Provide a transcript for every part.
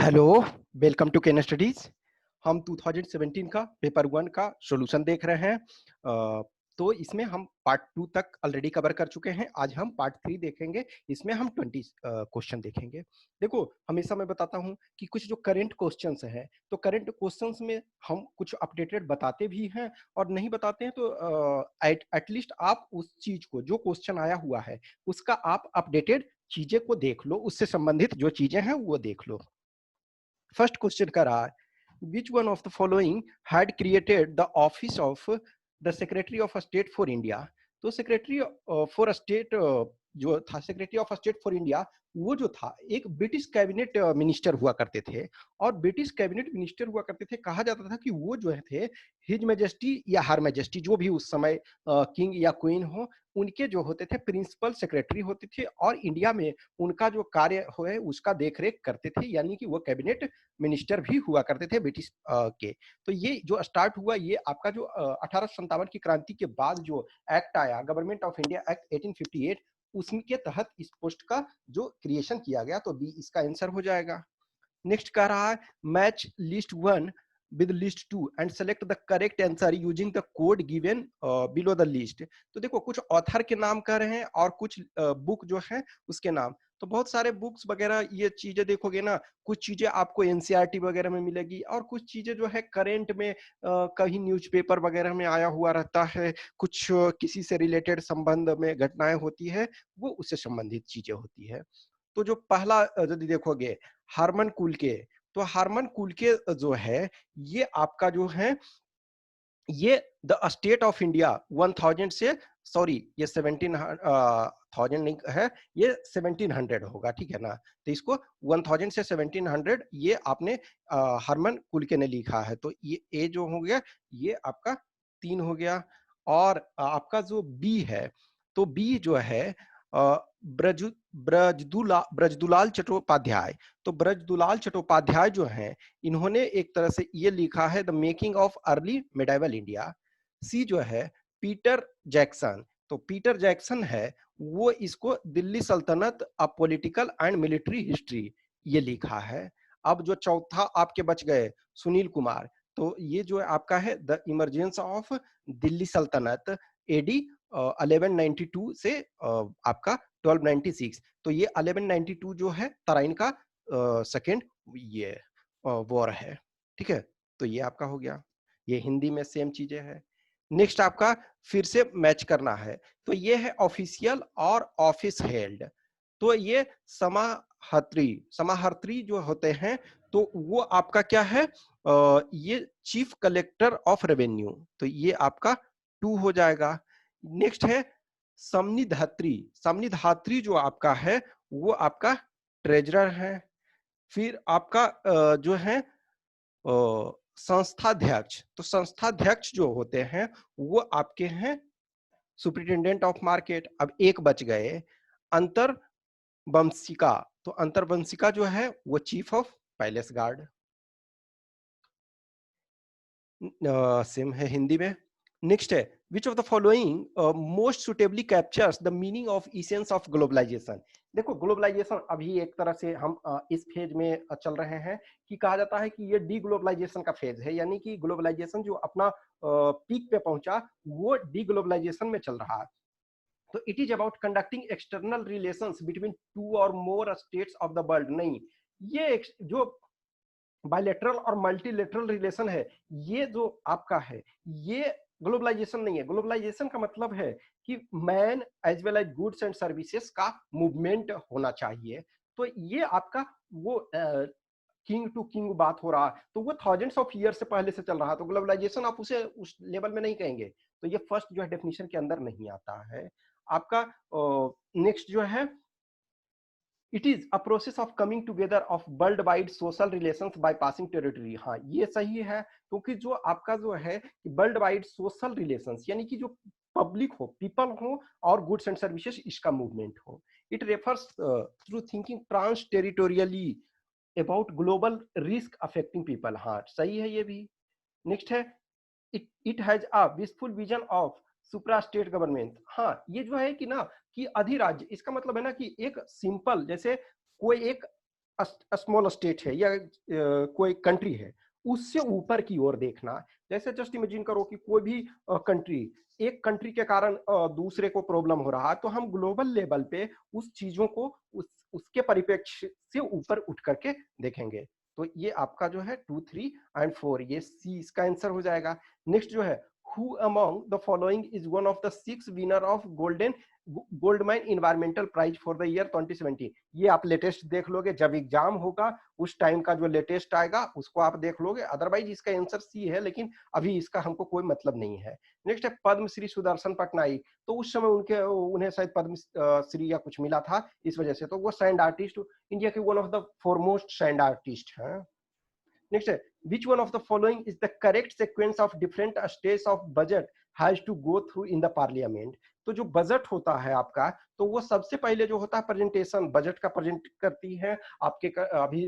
Hello, welcome to Ken studies. हम 2017 का paper 1 का सॉल्यूशन देख रहे हैं। तो इसमें हम पार्ट 2 तक ऑलरेडी कवर कर चुके हैं। आज हम पार्ट 3 देखेंगे। इसमें हम 20 क्वेश्चन देखेंगे। देखो, हमेशा मैं बताता हूँ कि कुछ जो करंट क्वेश्चंस हैं, तो करंट क्वेश्चंस में हम कुछ अपडेटेड बताते भी हैं और नहीं बताते हैं, तो एटलीस्ट आप उस चीज़ को, जो क्वेश्चन आया हुआ है, उसका आप अपडेटेड चीज़ें को देख लो, उससे संबंधित जो चीज़ें हैं वो देख लो। फर्स्ट क्वेश्चन का रहा है, विच one of the following had created the office of the secretary of state for India. तो सेक्रेटरी फॉर स्टेट जो था, secretary of state for India, वो जो था एक ब्रिटिश कैबिनेट मिनिस्टर हुआ करते थे। और ब्रिटिश कैबिनेट मिनिस्टर हुआ करते थे, कहा जाता था कि वो जो थे हिज मैजेस्टी या हर मैजेस्टी, जो भी उस समय किंग या क्वीन हो, उनके जो होते थे प्रिंसिपल सेक्रेटरी होते थे और इंडिया में उनका जो कार्य है उसका देखरेख करते थे, यानी कि वो कैबिनेट मिनिस्टर भी हुआ करते थे ब्रिटिश के। तो ये जो स्टार्ट हुआ, ये आपका जो 1857 की क्रांति के बाद जो एक्ट आया, गवर्नमेंट ऑफ इंडिया एक्ट 1858, उसके तहत इस पोस्ट का जो क्रिएशन किया गया। तो बी इसका आंसर हो जाएगा। नेक्स्ट कह रहा है, match list 1 with list 2 and select the correct answer using the code given below the list। तो देखो, कुछ ऑथर के नाम कह रहे हैं और कुछ बुक जो है उसके नाम। तो बहुत सारे बुक्स वगैरह ये चीजें देखोगे ना, कुछ चीजें आपको एनसीईआरटी वगैरह में मिलेगी और कुछ चीजें जो है करंट में कहीं न्यूज़पेपर वगैरह में आया हुआ रहता है। कुछ किसी से रिलेटेड संबंध में घटनाएं होती है, वो उससे संबंधित चीजें होती है। तो जो पहला यदि देखोगे, हारमन कूल के, तो हारमन कूल के जो है, ये आपका जो है, ये द स्टेट ऑफ इंडिया 1000 से, सॉरी ये 17,000 नहीं है, ये 1700 होगा, ठीक है ना। तो इसको 1000 से 1700 ये आपने हरमन कुलके ने लिखा है। तो ये ए जो हो गया, ये आपका 3 हो गया। और आपका जो बी है, तो बी जो है ब्रज ब्रजदुलाल चट्टोपाध्याय। तो ब्रजदुलाल चट्टोपाध्याय जो हैं, इन्होंने एक तरह से ये लिखा है the making of early medieval India. See जो है पीटर जैक्सन। तो पीटर जैक्सन है, वो इसको Delhi Sultanat a political and military history ये लिखा है। अब जो चौथा आपके बच गए, सुनील कुमार। तो ये जो आपका है द इमरजेंस ऑफ दिल्ली सल्तनत एडी 1192 से आपका 1296। तो ये 1192 जो है तराइन का सेकेंड ये वॉर है, ठीक है। तो ये आपका हो गया। ये हिंदी में सेम चीजें है। नेक्स्ट आपका फिर से मैच करना है। तो ये है ऑफिशियल और ऑफिस हेल्ड। तो ये समाहर्त्री, समाहर्त्री जो होते हैं, तो वो आपका क्या है, ये चीफ कलेक्टर ऑफ रेवेन्यू। तो ये आपका 2 हो जाएगा। नेक्स्ट है समनिधात्री। समनिधात्री जो आपका है, वो आपका ट्रेजरर है। फिर आपका जो है संस्थाध्यक्ष। तो संस्थाध्यक्ष जो होते हैं, वो आपके हैं सुप्रिटेंडेंट ऑफ मार्केट। अब एक बच गए, अंतर्वंशिका। तो अंतर्वंशिका जो है, वो chief of palace guard. Same है हिंदी में। नेक्स्ट है, which of the following most suitably captures the meaning of essence of globalization. देखो, ग्लोबलाइजेशन अभी एक तरह से हम इस फेज में चल रहे हैं कि कहा जाता है कि ये डी ग्लोबलाइजेशन का फेज है, यानी कि ग्लोबलाइजेशन जो अपना पीक पे पहुंचा, वो डी ग्लोबलाइजेशन में चल रहा है। तो it is about conducting external relations between two or more states of the world. नहीं, ये जो बायलैटरल और मल्टीलेटरल रिलेशन है, ये जो आपका है, ये ग्लोबलाइजेशन नहीं है। ग्लोबलाइजेशन का मतलब है कि man as well as goods and services का मूवमेंट होना चाहिए। तो ये आपका वो किंग टू किंग बात हो रहा है, तो वो थाउजेंड्स ऑफ ईयर से पहले से चल रहा है। तो ग्लोबलाइजेशन आप उसे उस लेवल में नहीं कहेंगे। तो ये फर्स्ट जो है डेफिनेशन के अंदर नहीं आता है आपका। नेक्स्ट जो है, it is a process of coming together of world wide social relations by passing territory. हाँ, ये सही है, क्योंकि जो आपका जो है वर्ल्ड वाइड सोशल रिलेशंस, यानी कि जो पब्लिक हो, पीपल हो और गुड्स एंड सर्विसेज, इसका मूवमेंट हो। It refers through thinking trans territorially about global risk affecting people. हाँ, सही है ये भी। नेक्स्ट है, it has a wishful vision of supra state government. हाँ, ये जो है कि ना कि अधिराज्य, इसका मतलब है ना कि एक सिंपल, जैसे कोई एक स्मॉल स्टेट है या कोई कंट्री है, उससे ऊपर की ओर देखना। जैसे जस्ट इमेजिन करो कि कोई भी कंट्री, एक कंट्री के कारण दूसरे को प्रॉब्लम हो रहा है, तो हम ग्लोबल लेवल पे उस चीजों को उसके परिप्रेक्ष्य से ऊपर उठ करके देखेंगे। तो ये आपका जो है 2, 3 एंड 4, ये सी इसका आंसर हो जाएगा। नेक्स्ट जो है, who among the following is one of the 6 winner of gold mine environmental prize for the year 2017। ये आप लेटेस्ट देख लोगे, जब एग्जाम होगा उस टाइम का जो लेटेस्ट आएगा उसको आप देख लोगे, अदरवाइज इसका आंसर सी है, लेकिन अभी इसका हमको कोई मतलब नहीं है। नेक्स्ट है पद्मश्री सुदर्शन पटनायक, तो उस समय उन्हें शायद पद्म श्री या कुछ मिला था इस वजह से, तो वो सैंड आर्टिस्ट, इंडिया के one of the foremost sand artist हैं। नेक्स्ट है, which one of the following is the correct sequence of different stages of budget has to go through in the parliament। तो जो budget होता है आपका, तो वो सबसे पहले जो होता है प्रेजेंटेशन, बजट का प्रेजेंट करती है आपके अभी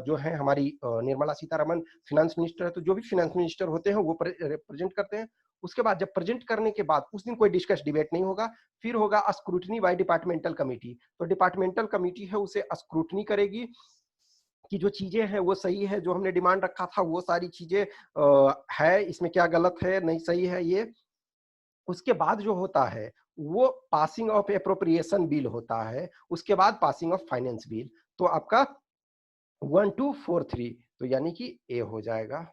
जो है हमारी निर्मला सीतारमन फिनेंस मिनिस्टर है, तो जो भी फिनेंस मिनिस्टर होते हैं वो प्रेजेंट करते हैं। उसके बाद जब प्रेजेंट करने के बाद उस दिन कोई डिस्कस डिबेट नहीं होगा, फिर होगा स्क्रूटनी बाय डिपार्टमेंटल कमिटी। तो डिपार्टमेंटल कमिटी है उसे स्क्रूटनी करेगी कि जो चीजें हैं वो सही है, जो हमने डिमांड रखा था वो सारी चीजें है, इसमें क्या गलत है, नहीं सही है ये। उसके बाद जो होता है वो पासिंग ऑफ एप्रोप्रिएशन बिल होता है, उसके बाद पासिंग ऑफ फाइनेंस बिल। तो आपका 1, 2, 4, 3, तो यानी कि ए हो जाएगा।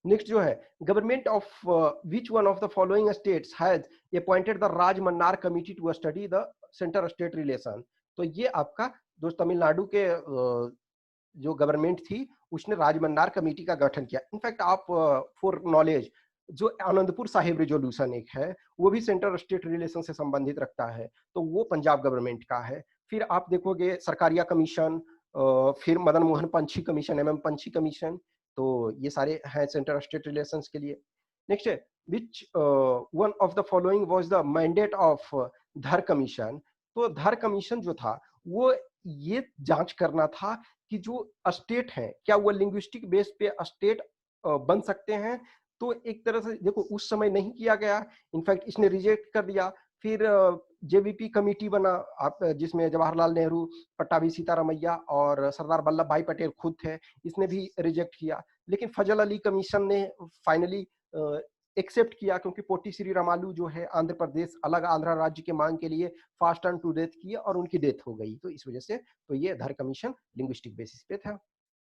नेक्स्ट जो है, government of which one of the following states has appointed the Rajamannar committee to study the centre state relation. तो ये आपका जो तमिलनाडु के जो गवर्नमेंट थी उसने राजमन्नार कमेटी का गठन किया। इनफैक्ट आप फॉर नॉलेज, जो आनंदपुर साहिब रिजोल्यूशन एक है वो भी सेंटर स्टेट रिलेशन से संबंधित रखता है, तो वो पंजाब गवर्नमेंट का है। फिर आप देखोगे सरकारिया कमीशन, फिर मदन मोहन पंछी कमीशन, पंछी कमीशन, तो ये सारे हैं सेंटर स्टेट रिलेशन के लिए। नेक्स्ट है, विच one of the following was the mandate of धर कमीशन। तो धर कमीशन जो था वो ये जांच करना था कि जो स्टेट है क्या वो लिंग्विस्टिक बेस पे स्टेट बन सकते हैं। तो एक तरह से देखो उस समय नहीं किया गया, इनफैक्ट इसने रिजेक्ट कर दिया। फिर जेवीपी कमेटी बना, आप जिसमें जवाहरलाल नेहरू, पट्टाभी सीतारामैया और सरदार वल्लभ भाई पटेल खुद थे, इसने भी रिजेक्ट किया। लेकिन फजल अली कमीशन ने फाइनली एक्सेप्ट किया, क्योंकि पोटी श्री रामालू जो है आंध्र प्रदेश अलग आंध्र राज्य के मांग के लिए फास्ट टर्न टू डेथ किए और उनकी डेथ हो गई, तो इस वजह से तो ये धर कमीशन लिंग्विस्टिक बेसिस पे था।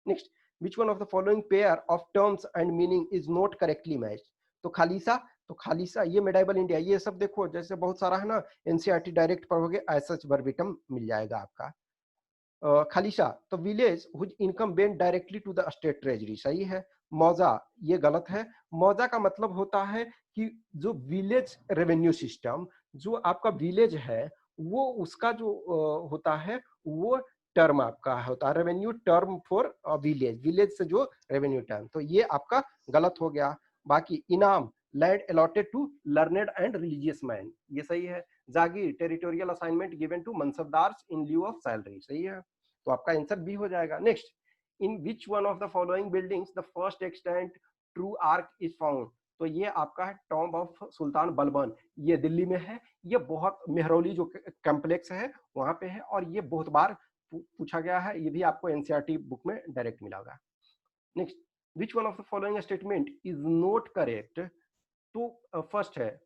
Next, which one of the following pair of terms and meaning is not correctly matched. तो खालिसा, तो खालिसा ये मेडाइबल इंडिया, ये सब देखो जैसे बहुत सारा है ना, एनसीईआरटी डायरेक्ट पढ़ोगे ऐसा वर्बिटम मिल जाएगा आपका। खालिशा, तो village whose income went directly to the state treasury, सही है। मौजा, ये गलत है। मौजा का मतलब होता है कि जो विलेज रेवेन्यू सिस्टम, जो आपका विलेज है वो उसका जो होता है वो टर्म आपका होता है revenue term for village, village से जो रेवेन्यू टर्म, तो ये आपका गलत हो गया। बाकी इनाम, land allotted to learned and religious man, ये सही है। जागीर, territorial assignment given to mansabdars in lieu of salary, सही है, तो आपका आंसर बी हो जाएगा। Next, in which one of the following buildings the first extent true arch is found. तो ये आपका है टॉम्ब ऑफ सुल्तान बलबन, ये दिल्ली में है। ये बहुत मेहरौली जो कॉम्प्लेक्स है वहां पे है, और ये बहुत बार पूछा गया है, ये भी आपको एनसीईआरटी बुक में डायरेक्ट मिला होगा। Next, which one of the following statement is not correct. तो फर्स्ट है,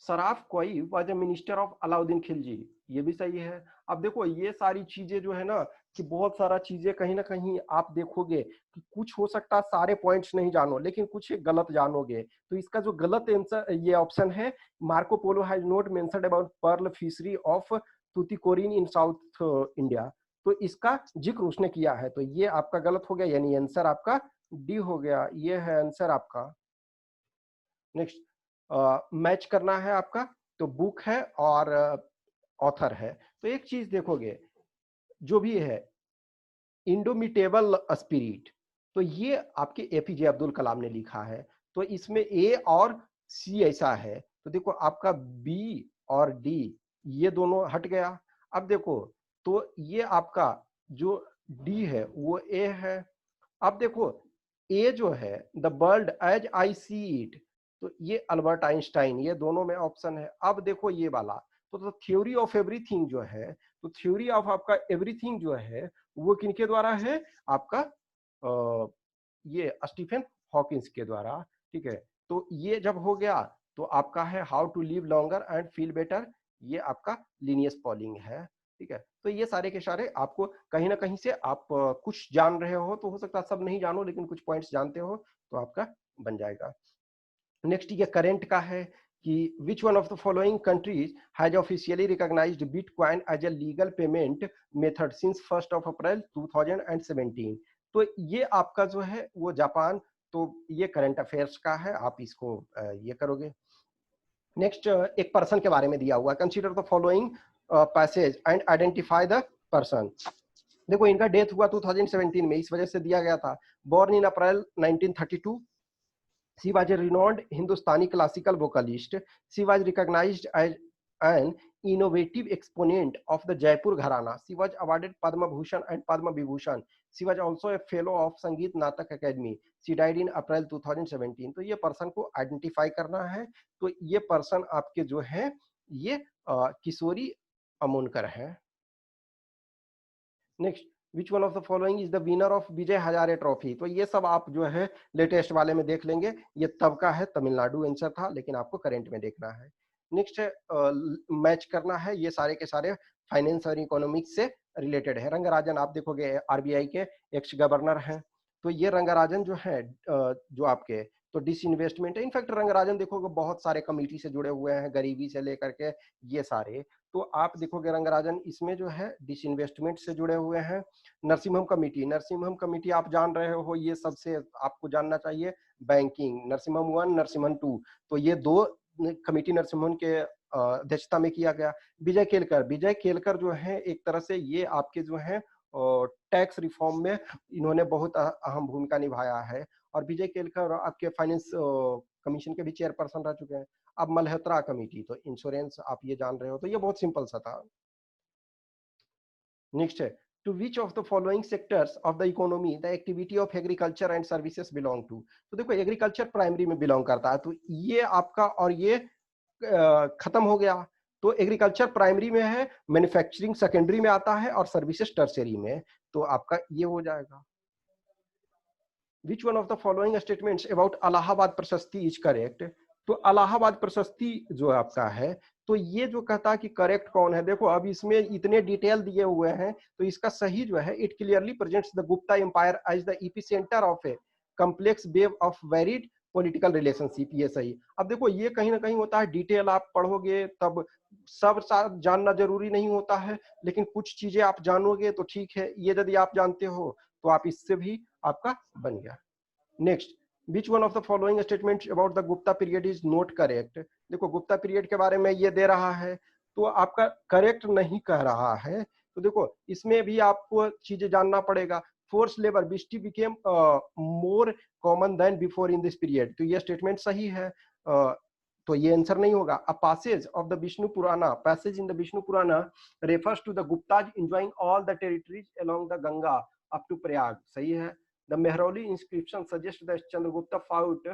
सराफ कोई was a minister of Alauddin Khilji, ये भी सही है। अब देखो ये सारी चीजें जो है ना, कि बहुत सारा चीजें कहीं ना कहीं आप देखोगे कि कुछ हो सकता है सारे पॉइंट्स नहीं जानो, लेकिन कुछ गलत जानोगे। तो इसका जो गलत आंसर ये ऑप्शन है, Marco Polo has not mentioned about pearl fishery of Tuticorin in South India. तो इसका जिक्र उसने किया है, तो ये आपका गलत हो गया, यानी आंसर आपका डी हो गया, ये है आंसर आपका। नेक्स्ट, मैच करना है आपका, तो बुक है और ऑथर है। तो एक चीज देखोगे, जो भी है इंडोमिटेबल स्पिरिट, तो ये आपके एपीजे अब्दुल कलाम ने लिखा है। तो इसमें ए और सी ऐसा है, तो देखो आपका बी और डी ये दोनों हट गया। अब देखो, तो ये आपका जो डी है वो ए है। अब देखो ए जो है the world as I see it, तो ये अल्बर्ट आइंस्टाइन, ये दोनों में ऑप्शन है। अब देखो ये वाला, तो थ्योरी ऑफ एवरीथिंग जो है, तो थ्योरी ऑफ आपका एवरीथिंग जो है वो किनके द्वारा है? आपका ये स्टीफन हॉकिंस के द्वारा, ठीक है। तो ये जब हो गया तो आपका है how to live longer and feel better, ये आपका लिनियस पॉलिंग है, ठीक है। तो ये सारे के सारे आपको कहीं ना कहीं से आप कुछ जान रहे हो, तो हो सकता है सब नहीं जानो लेकिन कुछ पॉइंट्स जानते हो तो आपका बन जाएगा। नेक्स्ट ये करंट का है कि which one of the following countries has officially recognised bitcoin as a legal payment method since 1 April 2017। तो ये आपका जो है वो जापान, तो ये करंट अफेयर्स का है, आप इसको ये करोगे। नेक्स्ट एक पर्सन के बारे में दिया हुआ है, consider the following passage and identify the person. देखो इनका डेथ हुआ 2017 में, इस वजह से दिया गया था। Born in April 1932, she was a renowned Hindustani classical vocalist. She was recognized as an innovative exponent of the Jaipur Gharana. She was awarded Padma Bhushan and Padma Vibhushan. She was also a fellow of Sangeet Natak Academy. She died in April 2017. तो ये person को identify करना है। तो ये person आपके जो है ये किशोरी अमोनकर है। Next, which one of the following is the winner of Vijay Hazare trophy. तो ये सब आप जो है लेटेस्ट वाले में देख लेंगे, ये तब का है, तमिलनाडु आंसर था लेकिन आपको करंट में देखना है। नेक्स्ट है मैच करना है, ये सारे के सारे फाइनेंस और इकोनॉमिक्स से रिलेटेड है। रंगराजन आप देखोगे आरबीआई के एक्स गवर्नर हैं, तो ये रंगराजन जो है जो आपके तो डिसइन्वेस्टमेंट है। इनफैक्ट रंगराजन देखोगे बहुत सारे कमेटी से जुड़े हुए हैं, गरीबी से लेकर के ये सारे, तो आप देखोगे रंगराजन इसमें जो है डिसइन्वेस्टमेंट से जुड़े हुए हैं। नरसिम्हम कमेटी, नरसिम्हम कमेटी आप जान रहे हो, ये सबसे आपको जानना चाहिए। बैंकिंग नरसिम्हम 1, नरसिम्हम 2, तो ये दो कमेटी नरसिम्हम के अध्यक्षता में किया गया। विजय केलकर, विजय केलकर जो है एक तरह से ये आपके जो है टैक्स रिफॉर्म में इन्होंने बहुत अहम भूमिका निभाया है। और विजय केलकर आपके फाइनेंस कमीशन के भी चेयरपर्सन रह चुके हैं। अब मल्होत्रा कमेटी, तो इंश्योरेंस आप ये जान रहे हो, तो ये बहुत सिंपल सा था। नेक्स्ट है, to which of the following sectors of the economy the activity of agriculture and services belong to. तो देखो एग्रीकल्चर प्राइमरी में बिलोंग करता है, तो ये आपका और ये खत्म हो गया। तो एग्रीकल्चर प्राइमरी में है, मैन्युफैक्चरिंग सेकेंडरी में आता है और सर्विसेज टर्शियरी में, तो आपका ये हो जाएगा। विच one of the following statements about Allahabad प्रशस्ति इज करेक्ट। तो अलाहाबाद प्रशस्ति जो आपका है, तो ये जो कहता है कि करेक्ट कौन है, देखो अब इसमें इतने डिटेल दिए हुए हैं, तो इसका सही जो है, it clearly presents the Gupta empire as the epicentre of a complex wave of varied political relationship, ये सही। अब देखो ये कहीं ना कहीं होता है, डिटेल आप पढ़ोगे तब सब जानना जरूरी नहीं होता है, लेकिन कुछ चीजें आप जानोगे तो ठीक है, ये यदि आप जानते हो तो आप इससे भी आपका बन गया। Next, which one of the following statements about the Gupta period is not correct. देखो गुप्ता पीरियड के बारे में ये दे रहा है, तो आपका करेक्ट नहीं कह रहा है, तो देखो इसमें भी आपको चीजें जानना पड़ेगा। Force labour vishti became more common than before in this period, तो ये स्टेटमेंट सही है, तो ये आंसर नहीं होगा। A passage of the Vishnu Purana, passage in the Vishnu Purana refers to the Guptas enjoying all the territories along the Ganga up to Prayag, सही है। The Mehrauli inscription suggests that Chandragupta fought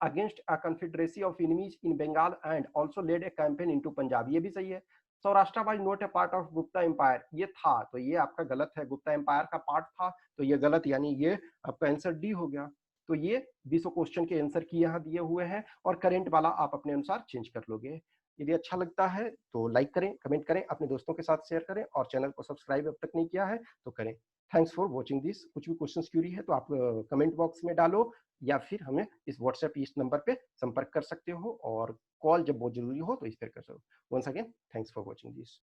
against a confederacy of enemies in Bengal and also led a campaign into Punjab, ये भी सही है। Saurashtra was not a part of Gupta empire, ये था, तो ये आपका गलत है, गुप्ता एम्पायर का पार्ट था, तो ये गलत, यानी ये आपका आंसर डी हो गया। तो ये 20 क्वेश्चन के आंसर की यहाँ दिए हुए हैं, और करंट वाला आप अपने अनुसार चेंज कर लोगे। यदि अच्छा लगता है तो लाइक करें, कमेंट करें, अपने दोस्तों के साथ शेयर करें, और चैनल को सब्सक्राइब अब तक नहीं किया है तो करें। Thanks for watching this. कुछ भी क्वेश्चन क्यूरी है तो आप कमेंट बॉक्स में डालो, या फिर हमें इस व्हाट्सएप इस नंबर पे संपर्क कर सकते हो, और कॉल जब बहुत जरूरी हो तो इस पर कर सकते हो। Once again thanks for watching this.